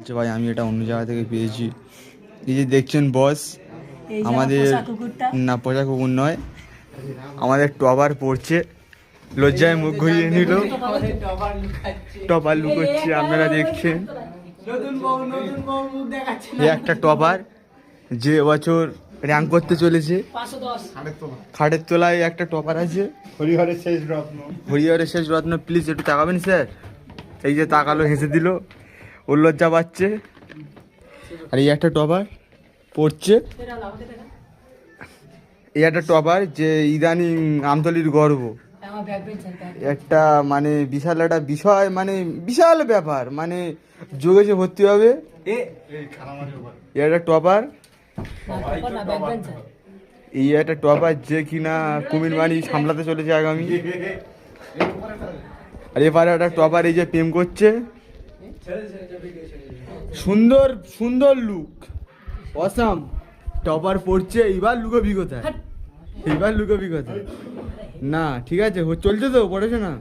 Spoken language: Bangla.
আচ্ছা ভাই, আমি এটা অন্য জায়গা থেকে পেয়েছি। এই যে দেখছেন বস, আমাদের না পোষা কুকুর নয়, আমাদের টপার পড়ছে, লজ্জায় মুখ ঘুরিয়ে নিল, টপার লুকোচ্ছে। আপনারা দেখছেন এই একটা টপার যে বছর র্যাঙ্ক করতে চলেছে। খাটের তলায় একটা টপার আছে, হরিহরের শেষ রত্ন। হরিহরের শেষ রত্ন। প্লিজ একটু তাকাবেন স্যার। এই যে তাকালো, হেসে দিল, ওর লজ্জা পাচ্ছে। আর এই একটা টপার পড়ছে, এই একটা টপার যে ইদানিং আমতলির গর্ব, একটা মানে বিশাল একটা বিষয়, মানে বিশাল ব্যাপার, মানে যোগেছে ভর্তি হবে। এই একটা টপার, এই একটা টপার যে কিনা কুমির বাণী সামলাতে চলেছে আগামী। আর এবারে একটা টপার এই যে প্রেম করছে, সুন্দর সুন্দর লুক, অসাম। টপার পড়ছে, এইবার লুকোবি কোথায়, এইবার লুকোবি কোথায়? না ঠিক আছে, চলছে তো পড়াশোনা।